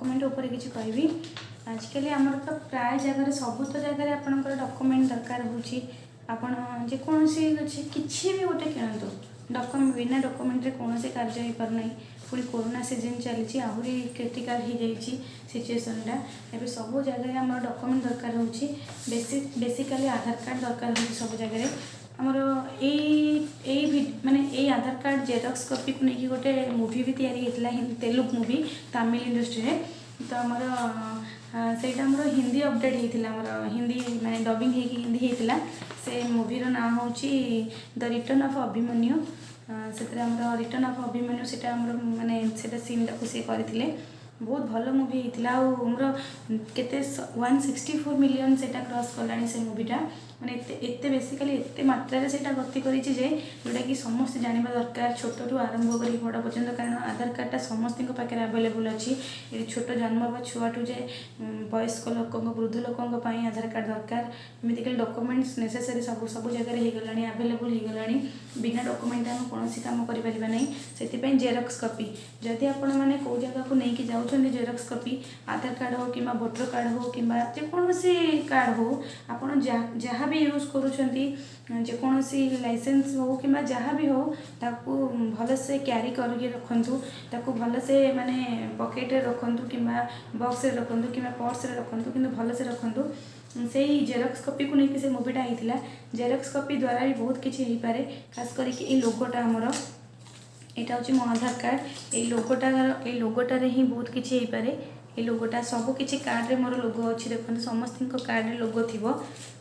Document ऊपर किसी कहबी आजिकल आमर तो प्राय जगह सब तो जगह आपंकर डॉक्यूमेंट दरकार होपन जेकोसी किसी भी गोटे किणतु डॉक्यूमेंट बिना डॉक्यूमेंट कौन से कार्य हो पारना पुणी कोरोना सीजन चली आहरी क्रिटिकल हो जाइए सिचुएसनटा एवं सब जगह आम डॉक्यूमेंट दरकार हो बेसिकली आधार कार्ड दरकार हो सब जगह आमर माने आधार कार्ड जेरक्स कॉपी को लेकिन गोटे मूवी भी या तेलुगु मूवी तमिल इंडस्ट्री रे तो आमर सेटा आमर हिंदी अपडेट होता हिंदी माने डबिंग हिंदी होता से मूवीर ना हूँ द रिटर्न ऑफ अभिमन्यु से रिटर्न ऑफ अभिमन्यु से माने सीनटा को सी करते बहुत भल मूवी होता आमर केते 164 मिलियन से क्रॉस कलानी से मूवीटा माने एते बेसिकली एते मात्रा से गति करी जोटा कि समस्त जानवा दरकार छोटू आरंभ कर बड़ पर्यटन कारण आधार कार्डटा समस्त पाखे आवेलेबल अच्छी ये छोट जन्म बा छुआठू जे वयस्क लोक वृद्ध लोकों आधार कार्ड दरकार एमतीक डॉक्यूमेंट्स नेसेसरी सब सब जगह हो गला आवेलेबल हो गला बिना डॉक्यूमेंट आम कौन काम करें ना से जेरक्स कॉपी जदि आपण मैंने कौ जगह को लेकिन जाऊँ जेरक्स कॉपी आधार कार्ड हो कि वोटर कार्ड हो कि जेकोसी कार्ड हो आप जहाँ भी यूज करोसी लाइसेंस हो कि जहाँ भी हो ताकू भल से क्यारी करके रखु ताकू भल से माने पॉकेट रखु कि बॉक्स रखु कि पर्स रखु कि भल से रखु से जेरक्स कॉपी को लेकिन से मूवीटा होता जेरक्स कॉपी द्वारा भी बहुत किसी हो पारे खास करके लोगोटा आमर यहाँ हूँ मो आधार कार्ड ये लोगोटार ही बहुत किसी हो पारे ये लोगोटा सब किसी कार्ड रे मोर लोगो अच्छी देखते समस्त कार्ड रे लोगो थी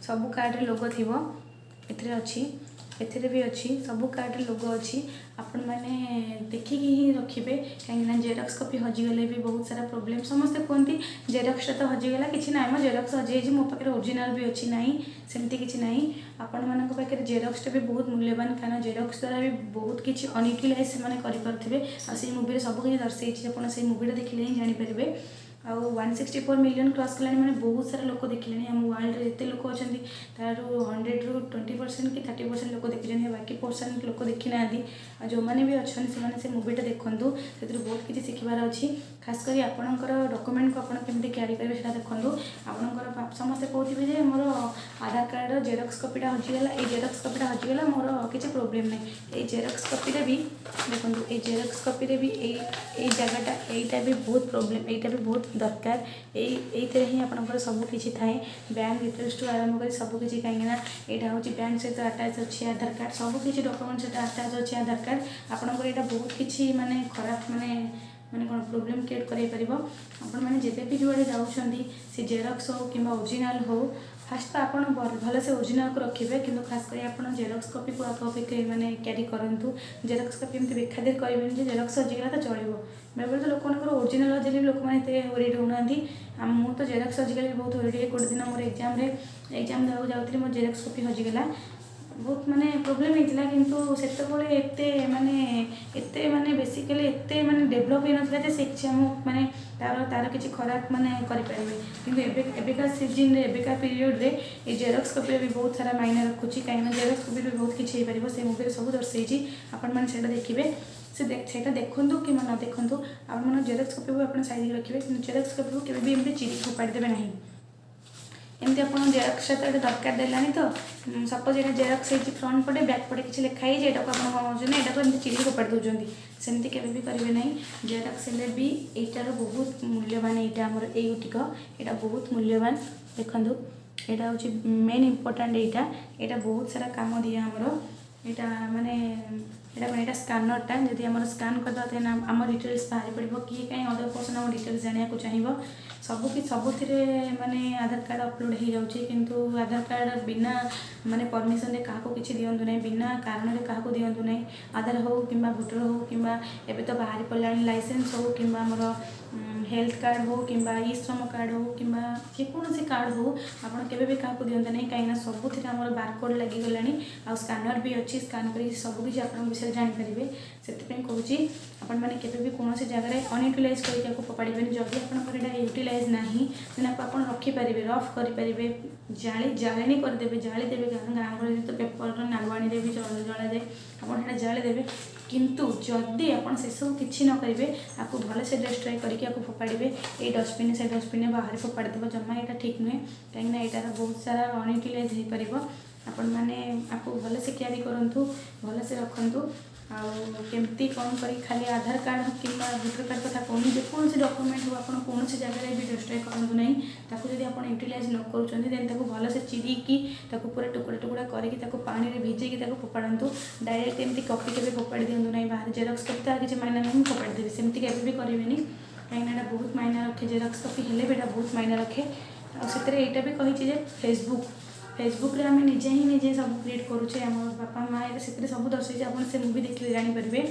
सबू कार्ड रे लोगो थी अच्छी एथिरे भी अच्छी सबू कार्ड रे लोगो अच्छी आपण मैंने देखिकी ही रखिए कहीं जेरक्स कॉपी हजिगले भी बहुत सारा प्रोब्लेम समस्ते कहते जेरक्सटा तो हजिगला कि ना मो जेरक्स हजि मो पाखे ओरिजिनल भी अच्छी ना सेमती किसी ना आपण मान पाखे जेरक्सटा भी बहुत मूल्यवान कारण जेरक्स द्वारा भी बहुत किसी अनयूटिलाइज से मूवी सब किसी दर्शाई से मूवीटा देखिले ही जानीपर आउ 164 मिलियन क्रॉस कला मैंने बहुत सारा लोक देखिले आम वर्ल्ड रे जिते लोक अच्छा तार 100 रू 20% कि 30% लोक देखी बाकी परसेंट लोक देखी ना जो मैंने भी अच्छा से मूवीटा देखूँ से बहुत किसी शिखबार अच्छी खास कर आपणकर डॉक्यूमेंट को आप केमती क्यारी करेंगे से देखूँ आपणकर समस्ते कहते मोर आधार कार्ड जेरक्स कॉपीटा हजिगला ये जेरक्स कॉपीटा हजिगला मोर किसी प्रोब्लेम ना ये जेरक्स कॉपी भी देखो ये जेरक्स कॉपी भी ये जगहटा यहीटा भी बहुत प्रोब्लेम यहीटा भी बहुत दरकार ये ही आपंकर सब किसी थाए बैंक डिटेल्स टू आरंभ कर सबकि कहीं यहाँ हूँ बैंक सहित अटैच अच्छी आधार कार्ड सब किसी डॉक्यूमेंट सहित अटैच अच्छी आधार कार्ड आपंकर यहाँ बहुत किसी माने खराब माने कौन प्रोब्लेम क्रिएट कर आपण मैंने जिते भी जुआड़े जाऊँगी सी जेरक्स हो कि ओरिजिनल हो फास्ट तो आप भल से ओरिजिनल को रखिए कि खास कर आप जेरक्स कॉपी को आप माने क्यारी करूँ जेरक्स कॉपी एमती बेखादिर करेंगे जेरक्स हजिगला तो चलो बेले तो लोक ओरिजिनल हजिले भी लोक मैंने ओरिड होना मु तो जेरक्स हजिगले बहुत ओरिड गोटे दिन मोर एग्जाम देवाक जाऊँगी मोर जेरक्स कॉपी हजिगला बहुत माने प्रोब्लेम होता किंतु सेतबले एते माने बेसिकली एते माने डेभलप हो ना से किसी माने तार किसी खराब माने करें कि एबिका सीजन रे एबिका पीरियड रे ये जेरक्स कॉपी भी बहुत सारा मायने रखुची कहीं जेरक्स कॉपी भी बहुत किसी हो पार से मूवी सब दर्शाई आपण मैंने से देखिए से देखूँ कि न देखूँ आप जेरक्स कॉपी को आप साइज रखिए जेरक्स कॉपी को केवे भी एमती चिरी फोपाड़ी देवे ना एमती आप जेरक्स दरकार देलानी तो सपोज ये जेरक्स होती फ्रंट पटे बैक पटे किसी लिखाई यहाँ को आप एमती चिरी फोपाड़ी दौरान सेमती केवे भी करेंगे ना जेरक्स हेल्ले भी यहीटार बहुत मूल्यवान यहाँ आमर यूटिक यहाँ बहुत मूल्यवान देखूँ यहाँ हूँ मेन इम्पोर्टाट यहाँ बहुत सारा कम दिए आमर यहाँ माने यहाँ स्कानरटा जदि आम स्कान करदे आम डिटेल्स बाहरी पड़ो किए कहीं अदर पर्सन आम डिटेल्स जाना चाहिए सबुति माने आधार कार्ड अपलोड हो जाऊँगी किंतु आधार कार्ड बिना माने परमिशन रे काहाको किछि दियंतु नै बिना कारण रे काहाको दियंतु नै आधार हो कि भोटर हो कि एबे तो बाहरी पड़ानी लाइसेंस हो कि आमर हेल्थ कार्ड हो कि ई श्रम कार्ड हो कि जेकोसी कार्ड हो आपड़ केवे भी क्या दिखते नहीं कहीं सबुथ आम बारकोड लगिगला आ स्कानर भी अच्छी स्कान कर सबकि आप विषय जानीपर से कहूँ आपण मैंने केवे भी कौन जगह अनयूटिलाइज करके फोपाड़े जदि आप यूटिलाइज ना देन आप रखिपारे रफ करेंगे जाले करदे जालीदेवे गाँ गहली तो पेपर नागवाणी भी जला जाए आप जालीदेवे किंतु जदि आप से सब किसी न करेंगे आपको भलसे डिस्ट्रॉय करके आपको फोपाड़े ये डस्टबिन से डस्टबिन बाहर फोपाड़देव जमा यहाँ ठीक नुहे कहीं यार बहुत सारा अनयूटिलाइज हो पार आपण मैंने आपको भलसे क्यारी करूँ भलसे रखु आमती कौन कर खाली आधार कार्ड कि भोटर कार्ड कथा कहूँ जेकोसी डॉक्यूमेंट हो आप कौन जगह भी डिस्ट्रॉय करूँ ना जब आप यूटिलाइज न करें देन भलसे चिरीकी पूरा टुकड़ा टुकड़ा करके पानी में भिजेकी फोपाड़ू डायरेक्ट एमती कॉपी के फोपाड़ी दिंतु ना बाहर जेरक्स कॉपी तार किसी मायना नहीं फोपाड़ी देवी सेमती केवे भी करेंगे कहीं बहुत मायना रखे जेरक्स कॉपी हेले भी बहुत मायना रखे आईटा भी कही फेसबुक रे आम निजे ही निजे सब क्रिएट करुचे आम बापा माँ से सब दर्शाई आप से मुवी देखिए जानीपारे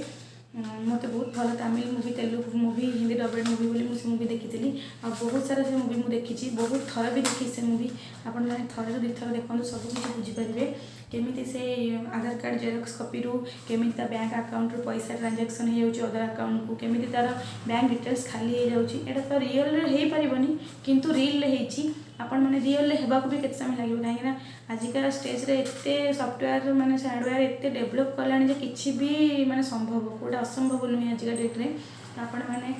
मत बहुत भल Tamil movie Telugu movie Hindi dubbed movie बोली मुझे मुवी देखी आ बहुत सारा से मुवी मुझे देखी बहुत थर भी देखी से मुवी आपण मैंने थर दुई थर देखते सब कुछ बुझीपारे केमी से आधार कार्ड जेरक्स कॉपी रू केमी बैंक अकाउंट रू पैसा ट्रांजैक्शन हो अदर अकाउंट को केमी तार बैंक डिटेल्स खाली हो जाऊँगी एटा तो रियल हो पारनी किंतु रियल होती आपण मैंने रियल होगा भी केते समय लगे कहीं आजिका स्टेज रे एते सॉफ्टवेयर माने हार्डवेयर एते डेवलप कलानी जे किछि भी माने संभव कोटा असंभव नुहे आजिका डेट रे आपण मैंने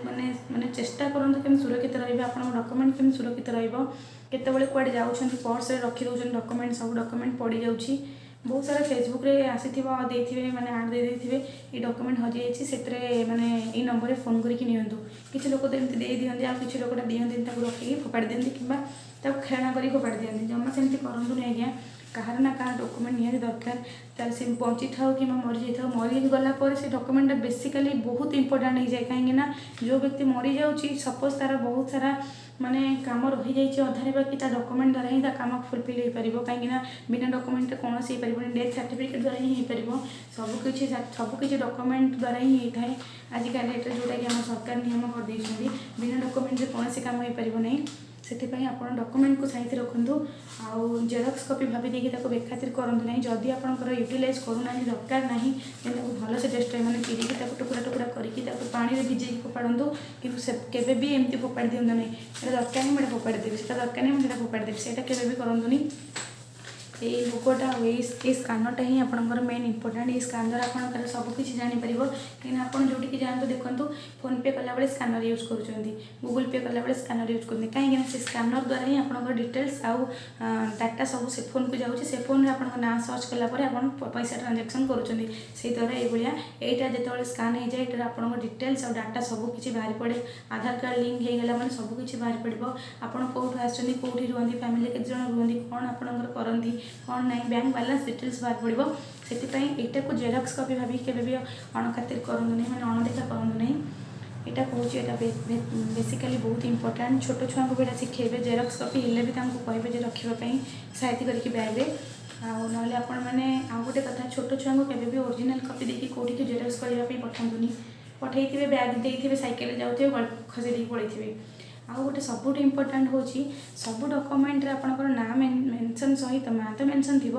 माने माने चेष्टा करंतु केम सुरक्षित रहिबे आपण डॉक्यूमेंट केम सुरक्षित रहिबो केतेबेले कुआडे जाउछन्ती पर्स रे रखि दउछन डॉक्यूमेंट सब डॉक्यूमेंट पड़ी जाउछि बहुत सारा फेसबुक रे आसीथिबो देथिबे माने ऐड दे देथिबे ये डॉक्यूमेंट हजि जाइछि सेतरे माने ई नंबर रे फोन करके नियंतु किछि लोक तो एमति दे दियंती आ किछि लोकटा दियंती ताको रखि फोपाड़ी दियंती किबा ताको खेळना करी फोपाड़ी दियंती जम्मा सेमति करंतु नै आज्ञा कहार ना कहार डॉक्यूमेंट निहाती दरकार तार से बंची था कि मरी जाए मरी गला से डॉक्यूमेंट बेसिकली बहुत इंपोर्टेंट हो जाए कहीं जो व्यक्ति मरी जाऊँगी सपोज तार बहुत सारा माने काम रही जाइए अधारे बाकी डॉक्यूमेंट द्वारा ही काम फुलफिल हो पार कहीं बिना डॉक्यूमेंट कौन से पार डेथ सर्टिफिकेट द्वारा ही हो पार सबकि डॉक्यूमेंट द्वारा ही होता है आजिका डेट जोटा कि आम सरकार नियम कर देइछन्ती बिना डॉक्यूमेंट कौन से काम हो पार नहीं से आप डॉक्यूमेंट को साइज रखु आउ जेरक्स कॉपी भाभी देखिए बेखातिर करूँ ना जदि आप यूटिलाइज करूना दरकार ना भल से डिस्ट्रॉय मैंने चिरिकी टुकड़ा टुकड़ा करके पानी में भिजेकी फोपाड़ू कि भी एमती फोपाड़ी दिंतु ना दरकार नहीं मुझे फोपाड़ी देवी से दरकार नहीं मुझे फोपाड़ी देवी से केवे भी करूँ ये लोगोटा ये स्कानरटा ही आपंकर मेन इंपोर्टेंट ये स्कानर आप सबकि जापर कहीं आप जो जातु देखो फोन पे कला बेले स्कानर यूज कर गूगल पे कला बेले स्कानर यूज करते कहीं से स्कानर द्वारा ही आप डिटेल्स आउ डाटा सब से फोन को जाऊँगी से फोन में आप ना सर्च कलापर आप पैसा ट्रांजैक्शन करुँचे द्वारा ये यहाँ जो स्कान हो जाए आप डिटेल्स और डाटा सबकि बाहर पड़े आधार कार्ड लिंक हो गला मैंने सबकि बाहर पड़ो आप कौटू आसुँच कौटी रुहति फैमिली केते जन रुहति कौन आपंकर करती कौन ना बैंक बैलेंस डिटेल्स बाहर पड़ो से यहाँ को जेरक्स कॉपी भाभी के अणखातिर करूँ ना मैंने अणदेखा करूँ ना यहाँ कहूँ बेसिकली बहुत इंपोर्टेंट छोट छुआ को भी शिखेबे जेरक्स कॉपी हेल्ले भी कहे रखापी सहायता करके बैगे आने आपने आउ गोटे कथा छोट छुआ को केवे भी ओरिजिनल कॉपी देखिए कौटी जेरक्स करने पठातुनि पठे बैग देते साइकेल जाऊे खसी देके पड़े आउ गोटे सबुठ इम्पोर्टाट हूँ सब डॉक्यूमेंट रे आपनकर नाम मेंशन सहित माँ तो मेंशन थी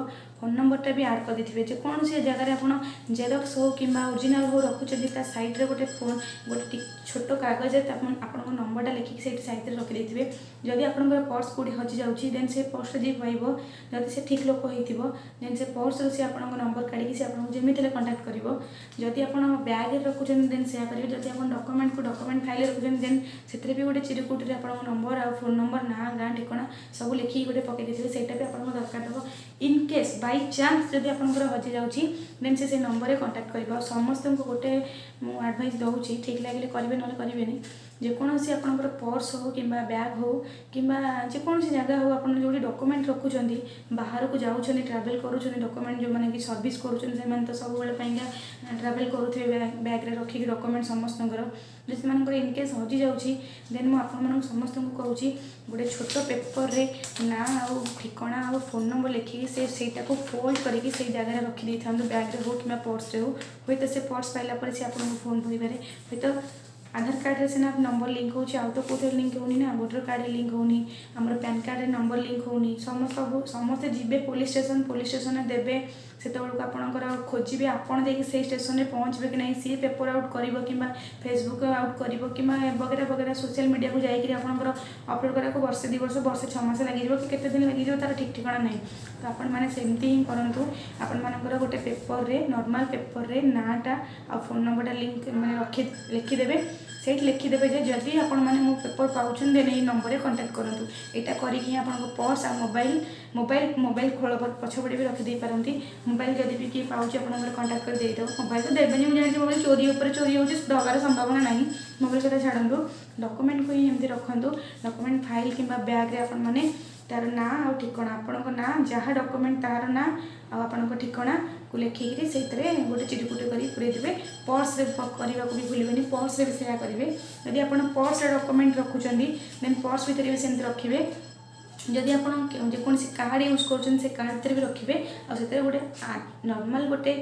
फोन नंबरटा भी आड कर देथिबे जे कौन से जगह आप जेरक्स हो कि ओरिजिनल हो रखुच्छे ता साइड रे गोटे फोन गोटे छोट कागज आप नंबरटा लिखिक से साइड रे रखी देथिबे जदि आपनकर पर्स कोडी हजि जाउछि देन से पर्स जे पाइबो जदि से ठीक लोक होइथिबो देन से पर्स रो से आपनकर नंबर काढी से आपन जेमितिले कांटेक्ट करिवो जदि आपन बैग रे रखुछन देन से करिवो जदि आपन डॉक्यूमेंट को डॉक्यूमेंट फाइल रे रखुछन देन सेतरे भी गोटे चिरकुट रे आपन नंबर आ फोन नंबर ना गाँ ठिकाना सब लिखिक गोटे पकई देथिबे सेटा भी आपन दरकार हो इन केस बाय चांस जदि आपंकर हजि जाऊँगी देन से नंबर में कांटेक्ट कर समस्त को गोटे एडवाइस दूसरी ठीक लगे करेंगे ना करेंगे जेकोसी आपंकर पर्स हो कि बैग हो कि जेकोसी जगह हो आप जो डॉक्यूमेंट रखुच्च बाहर को जाऊँ ट्रावेल करुँच डॉक्यूमेंट जो मैंने कि सर्विस करुँच तो सब ट्रावेल करुवे बैग रे रखिक डॉक्यूमेंट समस्त जो इनकेस हजि जाऊँगी देन मुझे समस्त को कहूँ गोटे छोट पेपर रे ना आउ ठिकाना आउ फोन नंबर लिखिक सेटा को फोल्ड करके से जगह रखी दे था बैग रे हो कि पर्स रे हो तो से पर्स पाइला से आपको फोन करें हे तो आधार कार्ड रे सिना नंबर लिंक हो तो कौन लिंक होनी ना वोटर कार्ड लिंक होनी आम पैन कार्ड रे नंबर लिंक होनी समस्ते जी पुलिस स्टेशन देवे से आपणकर खोजे आपड़ देखिए से स्टेशन में पहुँचे कि नहीं सी पेपर आउट कर फेसबुक आउट कर वगैरह वगैरह सोशल मीडिया को जाकर आपंकर अपलोड करा वर्षे 2 वर्ष वर्षे 6 मास लगे कि केते दिन लगे तार ठीक ठिकाना नहीं तो आपण मैंने सेमती ही करूँ आपण मानकर गोटे पेपर रे नॉर्मल पेपर रे नाटा आ फोन नंबरटा लिंक मैंने लिखिदेवे से लिखिदेवे जदि आपण मैंने मो पेपर पाँच देन ये नंबर में कंटाक्ट करूँ यहाँ करके आप पर्स आ मोबाइल मोबाइल मोबाइल खोल पछपटे भी रखिदे पारती मोबाइल जब भी किए पाँच आप कंटाक्ट कर देदेव मोबाइल तो देवेनि मुझे जानी मोबाइल चोरी उपर चोरी हो दबार संभावना ना मोबाइल कथा छाड़ू डॉक्यूमेंट को ही एमती रखु डॉक्यूमेंट फाइल कि बैग रे आपण मैंने तार ना आ ठिकाना आपण ना जहाँ डॉक्यूमेंट तार ना आपण ठिकाना को लिखिकी से गोटे चिटकुटे कर पूरे देवे पर्स करने को भी भूलें पर्स भी सेया करेंगे जदि आप पर्स डॉक्यूमेंट रखुच्च देन पर्स भितर भी सेमती रखिए जदि आप जेकोसी कार्ड यूज कर कार्ड भितर भी रखिए आते गोटे नॉर्मल गोटे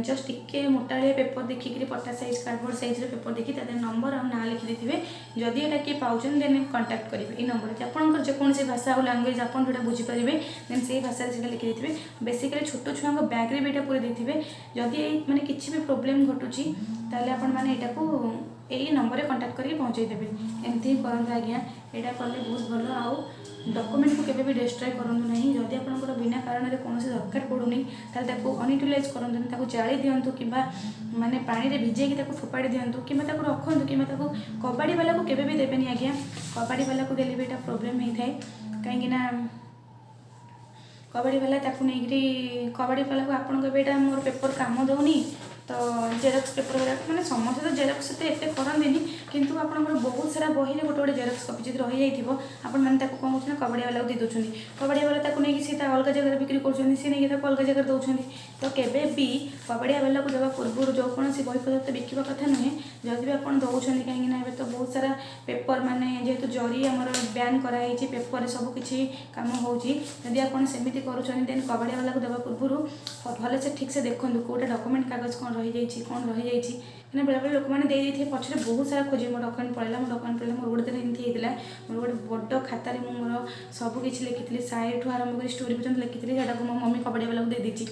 जस्ट टिके मोटालिया पेपर देखिए पटा साइज कार्डबोर्ड साइज पेपर देखिए नंबर आ ना लिखिदे जदि यहाँ किए पाँच देन कंटाक्ट करेंगे ये नंबर आपंकर जेकोसी भाषा और लैंग्वेज आप जो बुझीपारे देन से भाषा से लिखिदे बेसिकली छोट छुआ बैग रे भी यहाँ पूरे देते जदि मैंने किसी भी प्रोब्लेम घटुची ताले आपण मैंने यहाँ को यही नंबर कंटाक्ट करके पहुँचेदेवे एमती ही करूँ आज्ञा यहाँ कले बहुत भल आउ डॉक्यूमेंट को केवे भी डिस्ट्रॉय करूँ ना जदि आपंकर बिना कारण कौन दरकार पड़ूनी ताको अनयूटिलाइज करूँ जाली दिंतु कि माने पानी रे भिजेकी फोपाड़ी दिंतु कि रखु कि कबाड़ी वाला को केवे भी देवेनि आज्ञा कबाड़ी वाला को देले भी यहाँ प्रोब्लेम होता है कहीं कबाड़ी वाला नहीं कबाड़ी वाला को आपन मोर पेपर काम दौनी तो जेरक्स पेपर मैंने समस्त तो जेरक्स तो एत करती किंतु आपंकर बहुत सारा बही गोटे गोटे जेरक्स कपी जब रही जाइए आपण मैंने कौन कर कबाड़ी वाला को दे दूसरी कबाड़ी वाला नहीं सी अलग जगह बिक्री कर अलग जगह दौरान तो केवे भी कबाड़ी वाला को देवा पूर्व जो कौन बही पदार्थ बिकवा कथा नुहे जदि भी आप दौरान कहीं तो बहुत सारा पेपर माने जेहेतु जरी आमर बैन कराई पेपर सबकि कम होदी आप सेमती करुँच देन कबाड़ी वाला को देवा पूर्व भले से ठीक से देखूँ कौटा डॉक्यूमेंट कागज कौन रही जाइए कौन रही जाइए कहीं बेले बेले लोक मैंने दे पछे बहुत सारा खोजे मो डॉक्यूमेंट पड़ेगा मो डॉक्यूमेंट पड़ेगा मोर गोटे दिन एमती होता मोर गोटे बड़ खातार मोर सबकि लिखी साइड ठू आरंभ कर स्टोरी पर्यटन लिखी से मो मम्मी कबाड़ी वाला को दे दी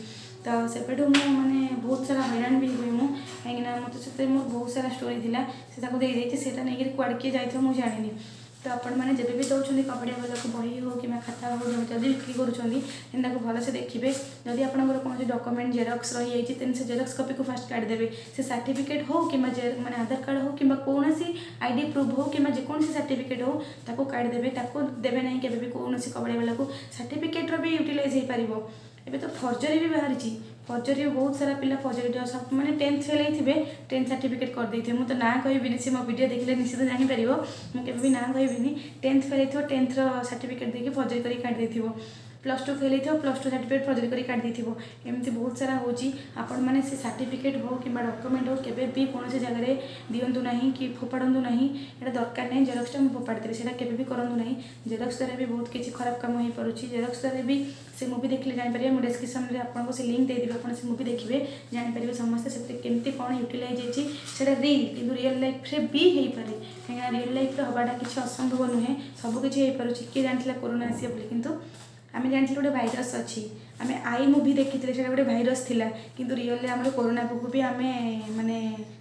तो सेपटू मैंने बहुत सारा हैरान भी हुए मुझे कहीं मतलब से मोर बहुत सारा स्टोरी थी से देता नहीं कुआड़े किए जाए मुझे जानी तो आपण मैंने जब भी दौरान कबाड़ी वाला को बही हो कि खाता हो जब बिक्री करें भलसे देखिए जदि आपंकर कौन डॉक्यूमेंट जेरक्स रही जाइए से जेरक्स कॉपी को फास्ट काट देवे से सर्टिफिकेट हो कि माने आधार कार्ड हो कि कौन आईडी प्रूफ हो कि जेकोसी सर्टिफिकेट हो ताको काट देवे ताको देवे नहीं केबे भी कौन कबाड़ी वाला को सर्टिफिकेट रो भी यूटिलाइज हो पार एबे तो फर्जरी भी बाहरी फर्जरी बहुत सारा पिला फर्जरी सब मैंने 10th फेल होते 10th सर्टिफिकेट कर देते मुझे तो ना कहबी से मो वीडियो देखले निश्चित जापर मुझे भी ना कहबी 10th फेल हो 10th सर्टिफिकेट देखिए फर्जरी कर काट देथिबो +2 फेल हो +2 सर्टिफिकेट फर्जरी कर काट देथिबो एमती बहुत सारा होची आपण माने से सर्टिफिकेट हो कि डॉक्यूमेंट हो केबे भी कौन जगह दिंतु ना कि फोपाड़ू ना ये दरकार नहीं जेरक्सटा मुझे फोपाड़ी देवी से केबे भी करूँ ना जेरक्स द्वारा भी बहुत किसी खराब काम हो पारुछि जेरक्स द्वारा भी से मूवी देखले जापर मुझे डिस्क्रिप्शन में आपको से लिंक देदेवी आप से मूवी देखिए जापर समस्ते से केमती कौन यूटिलाइज होता रिल कि रियल लाइफ रे भी हो पारे कहीं रियल लाइफ हवाटा किसी असंभव नुहे सबकि हो पारे किए जानी कोरोना आस किंतु आम जानी गोटे भाइरस अच्छी आम आई मुवी देखी से गोटे भाइरस थिला किंतु रियल आम कोरोना को भी आम माने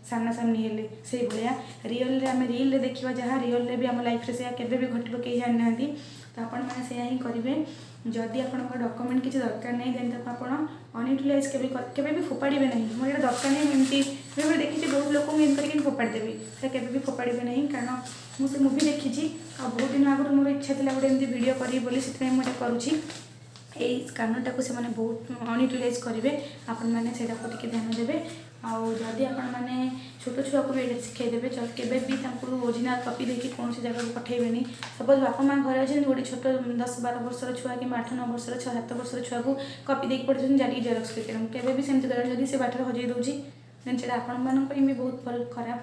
सामना सामनी हेले से भाया रियल आम रिल देखा जहाँ रियल भी आम लाइफ से केवे भी घटो कहीं जानी ना तो आपण मैंने से ही करेंगे जदि आप डॉक्यूमेंट किसी दरकार नहीं देन तक आप अनयूटिलाइज केवे भी फोपाड़े ना मोर दरकार नहीं एमती बेले देखी बहुत लोग करके फोपाड़ी देवी केवे भी फोपाड़े ना कारण मुझे मूवी देखी आ बहुत दिन आगुरी मोर इच्छा थी गोटे एमती वीडियो करी से मुझे करुँची यही कारणटा को से बहुत अनयूटिलाइज करेंगे आपण मैंने से ध्यान देवे आदि आपण मैंने छोट छुआ को भी ये शिखेदेवे केवे भी ओरिजिनल कॉपी देखिए कौन जगह को पठेबे सपोज बापा माँ घर अच्छे गोटे छोट 10-12 वर्षर छुआ कि 8-9 वर्षर 6-7 वर्षर छुआ को कॉपी देखिए पठे जाटी जेरक्स केवे भी सेमती कर से बाटर हजे दूसरी ଦେନ୍ ସେଇଟା ଆପଣମାନଙ୍କ ପାଇଁ ବି ବହୁତ ଭଲ ଖରାପ।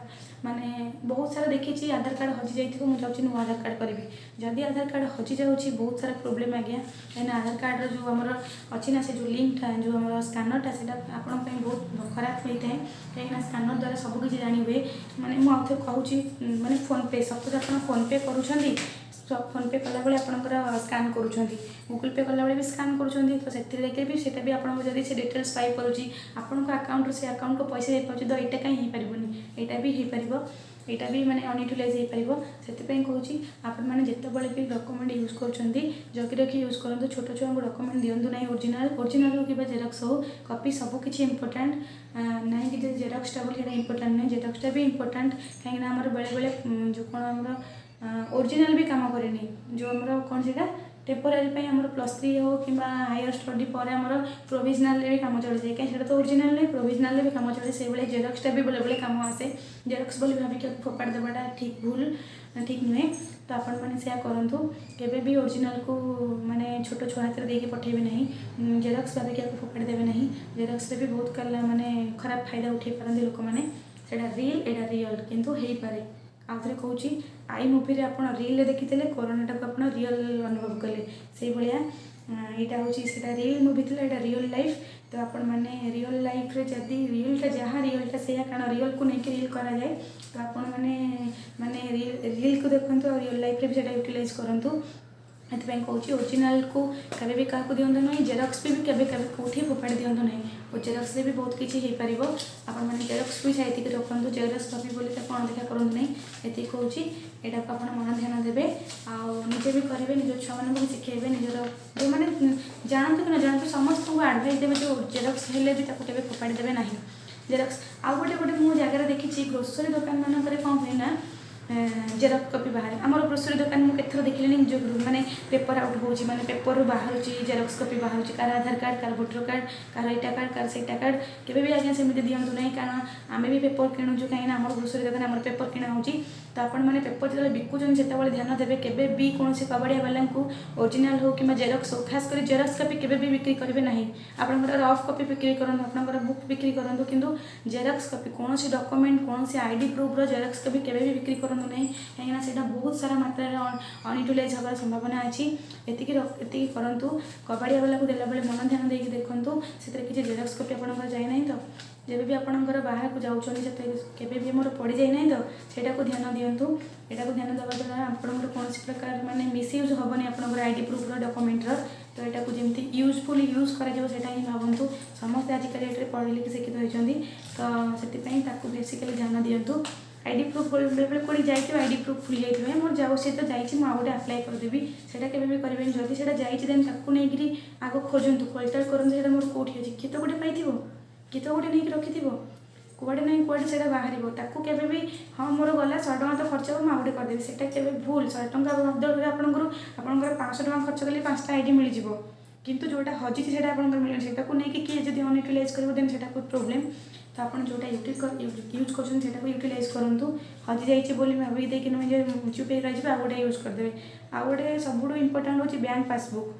ମାନେ ବହୁତ ସାରା ଦେଖିଛି ଆଧାର କାର୍ଡ଼ ହଜି ଯାଇଥିବ, ମୁଁ ଯାଉଛି ନୂଆ ଆଧାର କାର୍ଡ଼ କରିବି। ଯଦି ଆଧାର କାର୍ଡ଼ ହଜି ଯାଉଛି ବହୁତ ସାରା ପ୍ରୋବ୍ଲେମ୍ ଆଜ୍ଞା। କାହିଁକିନା ଆଧାର କାର୍ଡ଼ର ଯେଉଁ ଆମର ଅଛି ନା ସେ ଯେଉଁ ଲିଙ୍କଟା ଯେଉଁ ଆମର ସ୍କାନରଟା ସେଇଟା ଆପଣଙ୍କ ପାଇଁ ବହୁତ ଖରାପ ହୋଇଥାଏ। କାହିଁକିନା ସ୍କାନର ଦ୍ୱାରା ସବୁକିଛି ଜାଣି ହୁଏ। ମାନେ ମୁଁ ଆଉ ଥରେ କହୁଛି, ମାନେ ଫୋନ୍ପେ ସପୋଜ୍ ଆପଣ ଫୋନ୍ପେ କରୁଛନ୍ତି, ଫୋନ୍ପେ କଲାବେଳେ ଆପଣଙ୍କର ସ୍କାନ୍ କରୁଛନ୍ତି, ଗୁଗୁଲ୍ ପେ କଲାବେଳେ ବି ସ୍କାନ୍ କରୁଛନ୍ତି, ତ ସେଥିରେ ବି ସେଇଟା ବି ଆପଣଙ୍କ ଯଦି ସେ ଡିଟେଲ୍ସ ପାଇପାରୁଛି ଆପଣଙ୍କ ଆକାଉଣ୍ଟରୁ ସେ ଆକାଉଣ୍ଟକୁ ପଇସା ଦେଇପାରୁଛି, ତ ଏଇଟା କାହିଁ ହେଇପାରିବନି, ଏଇଟା ବି ହେଇପାରିବ। ଏଇଟା ବି ମାନେ ଅନୟୁଟିଲାଇଜ୍ ହେଇପାରିବ। ସେଥିପାଇଁ କହୁଛି ଆପଣମାନେ ଯେତେବେଳେ ବି ଡକ୍ୟୁମେଣ୍ଟ ୟୁଜ୍ କରୁଛନ୍ତି ଜଗି ରଖି ୟୁଜ୍ କରନ୍ତୁ। ଛୋଟ ଛୁଆଙ୍କୁ ଡକ୍ୟୁମେଣ୍ଟ ଦିଅନ୍ତୁ ନାହିଁ। ଅରିଜିନାଲ୍ ହଉ କିମ୍ବା ଜେରକ୍ସ ହଉ, କପି ସବୁକିଛି ଇମ୍ପୋର୍ଟାଣ୍ଟ। ନାହିଁ କି ଯେ ଜେରକ୍ସଟା ବୋଲି ସେଇଟା ଇମ୍ପୋର୍ଟାଣ୍ଟ ନାହିଁ, ଜେରକ୍ସଟା ବି ଇମ୍ପୋର୍ଟାଣ୍ଟ। କାହିଁକିନା ଆମର ବେଳେବେଳେ ଯେଉଁ କ'ଣ ଆମର ଓରିଜିନାଲ୍ ବି କାମ କରେନି, ଯେଉଁ ଆମର କ'ଣ ସେଇଟା ଟେମ୍ପୋରାରୀ ପାଇଁ ଆମର +3 ହେଉ କିମ୍ବା ହାୟର ଷ୍ଟଡି ପରେ ଆମର ପ୍ରୋଭିଜନାଲରେ ବି କାମ ଚଳିଯାଏ। କାହିଁକି ସେଇଟା ତ ଓରିଜିନାଲ୍ ନାହିଁ, ପ୍ରୋଭିଜନାଲରେ ବି କାମ ଚଳେ। ସେଇଭଳି ଜେରକ୍ସଟା ବି ବେଳେବେଳେ କାମ ଆସେ। ଜେରକ୍ସ ବୋଲି ଭାବିକି ଫୋପାଡ଼ି ଦେବାଟା ଠିକ୍ ନୁହେଁ। ତ ଆପଣମାନେ ସେୟା କରନ୍ତୁ। କେବେ ବି ଓରିଜିନାଲକୁ ମାନେ ଛୋଟ ଛୁଆ ହାତରେ ଦେଇକି ପଠାଇବେ ନାହିଁ। ଜେରକ୍ସ ଭାବିକି ଆକୁ ଫୋପାଡ଼ି ଦେବେ ନାହିଁ। ଜେରକ୍ସରେ ବି ବହୁତ ମାନେ ଖରାପ ଫାଇଦା ଉଠାଇ ପାରନ୍ତି ଲୋକମାନେ। ସେଇଟା ଏଇଟା ରିଅଲ୍ କିନ୍ତୁ ହେଇପାରେ। ଆଉ ଥରେ କହୁଛି, ଆଇ ମୁଭିରେ ଆପଣ ରିଲ୍ରେ ଦେଖିଥିଲେ, କରୋନାଟାକୁ ଆପଣ ରିଅଲ୍ ଅନୁଭବ କଲେ। ସେଇଭଳିଆ ଏଇଟା ହେଉଛି ସେଇଟା ରିଅଲ୍ ମୁଭି ଥିଲା, ଏଇଟା ରିଅଲ୍ ଲାଇଫ୍। ତ ଆପଣମାନେ ରିଅଲ୍ ଲାଇଫ୍ରେ ଯଦି ରିଅଲ୍ଟା ଯାହା ରିଅଲ୍ଟା ସେଇଆ, କାରଣ ରିଅଲ୍କୁ ନେଇକି ରିଲ୍ କରାଯାଏ। ତ ଆପଣମାନେ ରିଲ୍କୁ ଦେଖନ୍ତୁ ଆଉ ରିଅଲ୍ ଲାଇଫ୍ରେ ବି ସେଇଟା ୟୁଟିଲାଇଜ୍ କରନ୍ତୁ। ସେଥିପାଇଁ କହୁଛି ଓରିଜିନାଲକୁ କେବେ ବି କାହାକୁ ଦିଅନ୍ତୁ ନାହିଁ। ଜେରକ୍ସ ବି କେବେ କେଉଁଠି ଫୋପାଡ଼ି ଦିଅନ୍ତୁ ନାହିଁ। ଓ ଜେରକ୍ସରେ ବି ବହୁତ କିଛି ହେଇପାରିବ। ଆପଣମାନେ ଜେରକ୍ସ ବି ସାଇତିକି ରଖନ୍ତୁ। ଜେରକ୍ସ କପି ବୋଲି ତାକୁ ଅଣଦେଖା କରନ୍ତୁ ନାହିଁ। ଏତିକି କହୁଛି, ଏଇଟାକୁ ଆପଣ ମନ ଧ୍ୟାନ ଦେବେ। ଆଉ ନିଜେ ବି କରିବେ, ନିଜ ଛୁଆମାନଙ୍କୁ ବି ଶିଖେଇବେ। ନିଜର ଯେଉଁମାନେ ଜାଣନ୍ତୁ କି ନ ଜାଣନ୍ତୁ ସମସ୍ତଙ୍କୁ ଆଡ଼ଭାଇସ୍ ଦେବେ ଯେ ଜେରକ୍ସ ହେଲେ ବି ତାକୁ କେବେ ଫୋପାଡ଼ି ଦେବେ ନାହିଁ। ଜେରକ୍ସ ଆଉ ଗୋଟେ ମୁଁ ଜାଗାରେ ଦେଖିଛି, ଗ୍ରୋସରୀ ଦୋକାନମାନଙ୍କରେ କ'ଣ ହୁଏ ନା ଜେରକ୍ସ କପି ବାହାରେ। ଆମର ଗ୍ରୋସରୀ ଦୋକାନ ମୁଁ କେତେଥର ଦେଖିଲିଣି, ଯେଉଁ ମାନେ ପେପର ଆଉଟ୍ ହେଉଛି, ମାନେ ପେପରରୁ ବାହାରୁଛି ଜେରକ୍ସ କପି ବାହାରୁଛି, କାହାର ଆଧାର କାର୍ଡ଼, କାହାର ଭୋଟର କାର୍ଡ଼, କାହାର ଏଇଟା କାର୍ଡ଼, କାହାର ସେଇଟା କାର୍ଡ଼। କେବେ ବି ଆଜ୍ଞା ସେମିତି ଦିଅନ୍ତୁ ନାହିଁ, କାରଣ ଆମେ ବି ପେପର କିଣୁଛୁ। କାହିଁକିନା ଆମର ଗ୍ରୋସରୀ ଦୋକାନ ଆମର ପେପର କିଣା ହେଉଛି। ତ ଆପଣମାନେ ପେପର ଯେତେବେଳେ ବିକୁଛନ୍ତି ସେତେବେଳେ ଧ୍ୟାନ ଦେବେ, କେବେ ବି କୌଣସି କବାଡ଼ିଆ ବାଲାଙ୍କୁ ଓରିଜିନାଲ୍ ହେଉ କିମ୍ବା ଜେରକ୍ସ ହେଉ, ଖାସ୍ କରି ଜେରକ୍ସ କପି କେବେ ବି ବିକ୍ରି କରିବେ ନାହିଁ। ଆପଣଙ୍କର ରଫ୍ କପି ବିକ୍ରି କରନ୍ତୁ, ଆପଣଙ୍କର ବୁକ୍ ବିକ୍ରି କରନ୍ତୁ, କିନ୍ତୁ ଜେରକ୍ସ କପି କୌଣସି ଡକ୍ୟୁମେଣ୍ଟ, କୌଣସି ଆଇଡି ପ୍ରୁଫ୍ର ଜେରକ୍ସ କପି କେବେ ବି ବିକ୍ରି କରନ୍ତୁ ନାହିଁ। କାହିଁକିନା ସେଇଟା ବହୁତ ସାରା ମାତ୍ରାରେ ଅନୟୁଟିଲାଇଜ୍ ହେବାର ସମ୍ଭାବନା ଅଛି। ଏତିକି କରନ୍ତୁ। କବାଡ଼ିଆ ବାଲାକୁ ଦେଲାବେଳେ ମନ ଧ୍ୟାନ ଦେଇକି ଦେଖନ୍ତୁ ସେଥିରେ କିଛି ଜେରକ୍ସ କପି ଆପଣଙ୍କର ଯାଇନାହିଁ ତ। ଯେବେ ବି ଆପଣଙ୍କର ବାହାରକୁ ଯାଉଛନ୍ତି ସେଥିରେ କେବେ ବି ଆମର ପଡ଼ିଯାଇନାହିଁ ତ, ସେଇଟାକୁ ଧ୍ୟାନ ଦିଅନ୍ତୁ। ଏଟାକୁ ଧ୍ୟାନ ଦେବା ଦ୍ୱାରା ଆପଣଙ୍କର କୌଣସି ପ୍ରକାର ମାନେ ମିସ୍ୟୁଜ୍ ହେବନି ଆପଣଙ୍କର ଆଇଡି ପ୍ରୁଫ୍ର ଡକ୍ୟୁମେଣ୍ଟର। ତ ଏଟାକୁ ଯେମିତି ୟୁଜଫୁଲି ୟୁଜ୍ କରାଯିବ ସେଇଟା ହିଁ ଭାବନ୍ତୁ। ସମସ୍ତେ ଆଜିକାଲି ଏଠାରେ ପଢ଼ି ଲେଖି ଶିକ୍ଷିତ ହୋଇଛନ୍ତି, ତ ସେଥିପାଇଁ ତାକୁ ବେସିକାଲି ଧ୍ୟାନ ଦିଅନ୍ତୁ। ଆଇଡି ପ୍ରୁଫ୍ ବେଳେବେଳେ କେଉଁଠି ଯାଇଥିବ, ଆଇଡି ପ୍ରୁଫ୍ ଭୁଲି ଯାଇଥିବ, ମୋର ଯାଉଛି ତ ଯାଇଛି, ମୁଁ ଆଉ ଗୋଟେ ଆପ୍ଲାଏ କରିଦେବି, ସେଇଟା କେବେ ବି କରିବେନି। ଯଦି ସେଇଟା ଯାଇଛି ଦେନ୍ ତାକୁ ନେଇକିରି ଆଗ ଖୋଜନ୍ତୁ, ଖୋଳତାଡ଼ କରନ୍ତୁ ସେଇଟା ମୋର କେଉଁଠି ଅଛି। କିଏ ତ ଗୋଟେ ପାଇଥିବ, କିଏ ତ ଗୋଟେ ନେଇକି ରଖିଥିବ, କୁଆଡ଼େ ନାହିଁ କୁଆଡ଼େ ସେଇଟା ବାହାରିବ। ତାକୁ କେବେ ବି ହଁ ମୋର ଗଲା 100 ଟଙ୍କା ତ ଖର୍ଚ୍ଚ ହେବ, ମୁଁ ଆଉ ଗୋଟେ କରିଦେବି, ସେଇଟା କେବେ ଭୁଲ। 100 ଟଙ୍କା ବଦଳରେ ଆପଣଙ୍କର 500 ଟଙ୍କା ଖର୍ଚ୍ଚ କଲେ 5ଟା ଆଇଡି ମିଳିଯିବ, କିନ୍ତୁ ଯେଉଁଟା ହଜିଛି ସେଇଟା ଆପଣଙ୍କର ମିଳିବନି। ସେଇଟାକୁ ନେଇକି କିଏ ଯଦି ଅନୟୁଟିଲାଇଜ୍ କରିବ ଦେନ୍ ସେଇଟା ବହୁତ ପ୍ରୋବ୍ଲେମ୍। ତ ଆପଣ ଯେଉଁଟା ୟୁଜ୍ କରୁଛନ୍ତି ସେଇଟାକୁ ୟୁଟିଲାଇଜ୍ କରନ୍ତୁ। ହଜିଯାଇଛି ବୋଲି ଭାବିକି ଦେଇକି ନୁହେଁ ଯେ ଚୁପ୍ ହେଇ ରହିଯିବେ ଆଉ ଗୋଟେ ୟୁଜ୍ କରିଦେବେ। ଆଉ ଗୋଟେ ସବୁଠୁ ଇମ୍ପୋର୍ଟାଣ୍ଟ ହେଉଛି ବ୍ୟାଙ୍କ ପାସବୁକ୍।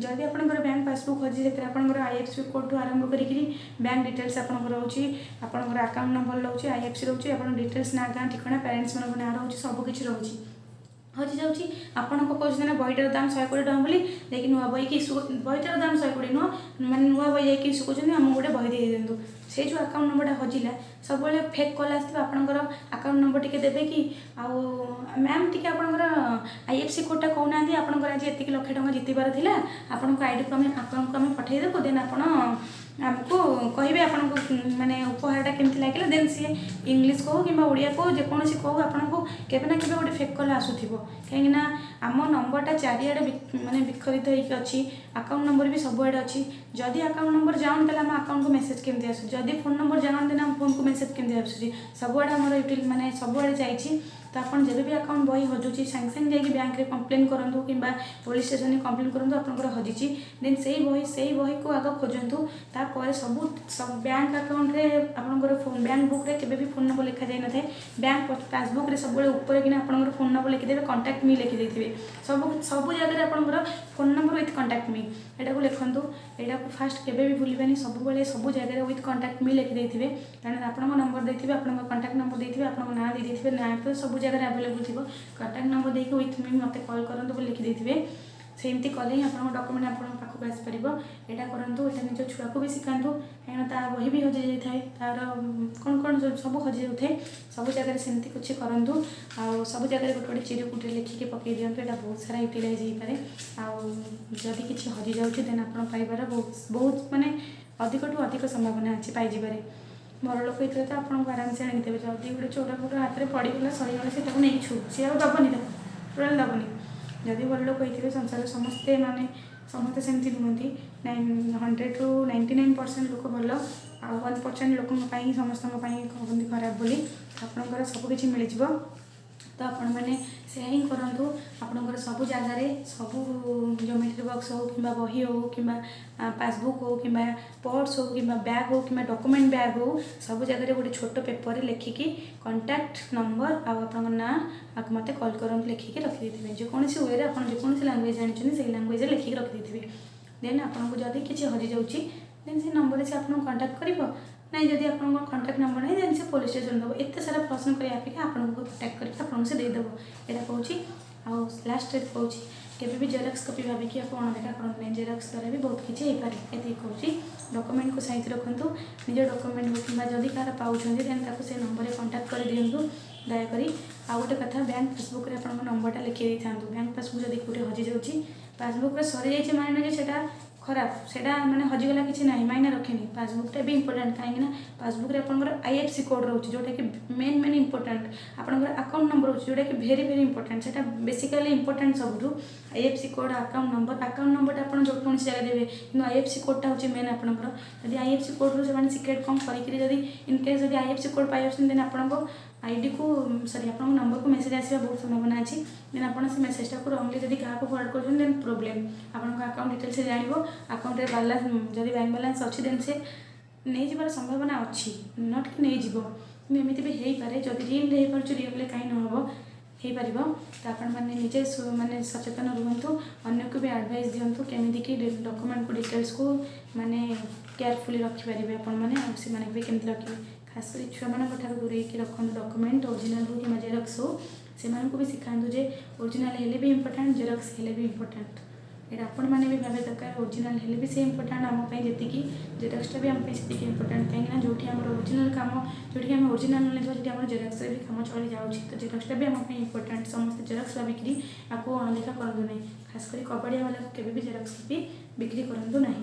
ଯଦି ଆପଣଙ୍କର ବ୍ୟାଙ୍କ ପାସବୁକ୍ ହଜି, ସେଥିରେ ଆପଣଙ୍କର IFSC କୋଡ଼୍ଠୁ ଆରମ୍ଭ କରିକି ବ୍ୟାଙ୍କ ଡିଟେଲ୍ସ ଆପଣଙ୍କର ରହୁଛି, ଆପଣଙ୍କର ଆକାଉଣ୍ଟ ନମ୍ବର ରହୁଛି, IFSC ରହୁଛି, ଆପଣଙ୍କ ଡିଟେଲ୍ସ ନାଁ, ଗାଁ, ଠିକଣା, ପ୍ୟାରେଣ୍ଟସ୍ମାନଙ୍କ ନାଁ ରହୁଛି, ସବୁକିଛି ରହୁଛି। ହଜିଯାଉଛି, ଆପଣଙ୍କୁ କହୁଛନ୍ତି ନା ବହିଟାର ଦାମ 120 ଟଙ୍କା ବୋଲି, ଯାଇକି ନୂଆ ବହିକି ବହିଟାର ଦାମ 120 ନୁହଁ, ମାନେ ନୂଆ ବହି ଯାଇକି ଇସ୍ୟୁ କରୁଛନ୍ତି, ଆମକୁ ଗୋଟେ ବହି ଦେଇ ଦିଅନ୍ତୁ। ସେଇ ଯେଉଁ ଆକାଉଣ୍ଟ ନମ୍ବରଟା ହଜିଲା, ସବୁବେଳେ ଫେକ୍ କଲ୍ ଆସିଥିବ, ଆପଣଙ୍କର ଆକାଉଣ୍ଟ ନମ୍ବର ଟିକେ ଦେବେ କି, ଆଉ ମ୍ୟାମ୍ ଟିକେ ଆପଣଙ୍କର IFSC କୋଡ଼୍ଟା କହୁନାହାନ୍ତି, ଆପଣଙ୍କର ଆଜି ଏତିକି ଲକ୍ଷ ଟଙ୍କା ଜିତିବାର ଥିଲା, ଆପଣଙ୍କ ଆଇଡ଼ିକୁ ଆପଣଙ୍କୁ ଆମେ ପଠାଇଦେବୁ, ଦେନ୍ ଆପଣ ଆମକୁ କହିବେ ଆପଣଙ୍କୁ ମାନେ ଉପହାରଟା କେମିତି ଲାଗିଲା। ଦେନ୍ ସିଏ ଇଂଲିଶ କହୁ କିମ୍ବା ଓଡ଼ିଆ କହୁ, ଯେକୌଣସି କହୁ, ଆପଣଙ୍କୁ କେବେ ନା କେବେ ଗୋଟେ ଫେକ୍ କଲ୍ ଆସୁଥିବ। କାହିଁକିନା ଆମ ନମ୍ବରଟା ଚାରିଆଡ଼େ ମାନେ ବିଖରିତ ହେଇକି ଅଛି, ଆକାଉଣ୍ଟ ନମ୍ବର ବି ସବୁଆଡ଼େ ଅଛି। ଯଦି ଆକାଉଣ୍ଟ ନମ୍ବର ଯାଉନି ତାହେଲେ ଆମ ଆକାଉଣ୍ଟକୁ ମେସେଜ୍ କେମିତି ଆସୁଛି, ଯଦି ଫୋନ୍ ନମ୍ବର ଯାଉନି ତାହେଲେ ଆମ ଫୋନ୍କୁ ମେସେଜ୍ କେମିତି ଆସୁଛି। ସବୁଆଡ଼େ ଆମର ମାନେ ସବୁଆଡ଼େ ଯାଇଛି। तो आप जब भी अकाउंट बही हजूची सांगे सांगे जाकि बैंक रे कंप्लेन करूँ कि पुलिस स्टेशन में कंप्लेन करूँ आपंकर हजिची देन से बही को आग खोजतु तापर सब बैंक अकाउंट रे आपंकर फोन बैंक बुक रे केबे भी फोन नंबर लिखा जाए न बैंक पासबुक रे सब ऊपर कि आपंकर फोन नंबर लिखिदेवे कंटाक्ट मी लिखिदे सब जगह आपंकर फोन नंबर विथ कंटाक्ट मी एटा को लिखु एटा को फास्ट केबे भी भूलिबानी सब जगह विथ कंटाक्ट मी लिखिदे कारण आप नंबर देते आप कंटाक्ट नंबर देते आप ना देते ना तो सब जगह अवेलेबल थी कंटाक्ट नंबर देके विथ मी मत कॉल करूँ लिखिदे सेमती कले ही आप डॉक्यूमेंट आप पाखक आसपर यहाँ करूँ यहाँ निज छुआ को भी शिखातु कहीं बही भी हजि जाए तार कौन कौन सब हजि जाए सब जगह सेमती कुछ करूँ आ सब जगह गोटे गोटे चिरकुटे लिखिके पकई दिंतु यहाँ बहुत सारा यूटिलाइज हो पाए आदि किसी हजि जाऊँगी देन आप पाइबार बहुत माने अधिक ठू अधिक संभावना अच्छी पाइबारे बड़ लोक होते तो आपको आराम से आनिदेवे जदि गोटे चोर फोर हाथ में पड़गला सहीगला से नहीं छु सी आ दबनी टोटाल दबनी जदि बड़ लोक होते संसार समस्ते माने समस्ते सेमती नुहति 100 to 99% लोक भल आ 1% लोक समस्त कहते खराब बोली आपंकर सबकि मिल तो आपण मैंने से ही करूँ आपंकर सब जगार सब ज्योमेट्री बॉक्स हो कि बही हो कि पासबुक हो कि पर्स हो कि बैग हो कि डॉक्यूमेंट बैग हो सब जगह गोटे छोट पेपर लिखिकी कंटाक्ट नंबर आप ना आप मत कॉल करूँ लिखिकी रखिदे जेकोसी वे आप जेकोसी लैंग्वेज जानते से लैंग्वेज लिखिकी रखिदे देन आपको जदि किसी हजि जाऊँगी देन से नंबर से आपको कंटाक्ट कर नहीं जदि आप कंटाक्ट नंबर नहीं देन से पुलिस स्टेशन देव एत सारा प्रश्न करने अपेक्षा आपको कंटाक्ट करके आपको से देदेव यहाँ कहूँ लास्ट कहूँ केबे भी जेरक्स कॉपी भाविकी आप अणदेखा करते नहीं जेरक्स द्वारा भी बहुत किसी हो पाए ये कहूँ डॉक्यूमेंट को साइज रखु निज डॉक्यूमेंट हो कि जदि कह पाँच देन से नंबर कंटाक्ट कर दिंतु दयाकोरी आ गोटे कथा बैंक पासबुक रे आप नंबरटा लिखी था बैंक पासबुक जब गोटे हजि जाऊँगी पासबुक सरी जाइए माने से खराब से मैंने हजिगला किसी ना मायने रखेनी पासबुकटा भी इंपोर्टेंट कहीं पासबुक रे आपंकर IFSC कोड रोचे जोटा कि मेन इंपोर्टेंट आपंकर अकाउंट नंबर रोचे जोटा कि भेरी भेरी इंपोर्टेंट से बेसिकली इंपोर्टेंट सब IFSC कोड अकाउंट नंबर आप जो कौन जगह देवे कि IFSC कोडटा हूँ मेन आपंकर जब IFSC कोड से सिक्रेट कम करी इनकेस जब IFSC कोड पाई देन आपको आईडी को सॉरी आप नंबर को मेसेज आसा बहुत संभावना अच्छी देन आप मेसेजटा को रंगली जब क्या फरवर्ड कर देन प्रोब्लेम आपको अकाउंट डिटेल्स से जान अकाउंट बैलेंस जब बैंक बैलेंस अच्छी देन से नहीं जबार संभावना अच्छी नट कि नहीं जीव एमती भी हो पाए जब रियल हो पार्छ रियल कहीं न हो पार तो आपण मैंने निजे माने सचेतन रुहतु अन्य को भी एडवाइस दिंतु केमी कि डॉक्यूमेंट को डिटेल्स को माने केयरफुली रखिपारे आपने से भी केमती रखिए खास कर छुआ मान दूरे रखु डॉक्यूमेंट ओरिजिनल हो कि जेरक्स हो से भी शिखातु जे ओरिजिनल हेले भी इंपोर्टेंट जेरक्स हेले भी इंपोर्टेंट ये आपण मैंने भी भावे दरकार ओरिजिनल हेले भी से इंपोर्टेंट आमपाई जी जेरक्सटा भी आमपाई से इंपोर्टेंट कहीं जो ओरिजिनल कम जो आम ओरिजिनल नहीं आम जेरक्स भी कम चली जाऊँगी तो जेरक्सटा भी आमपाई इंपोर्टेंट समस्त जेरक्स बिक्री आपको अणदेखा करूँ ना खास कर कबाड़िया वाला को केबे भी जेरक्स भी बिक्री करूँ ना।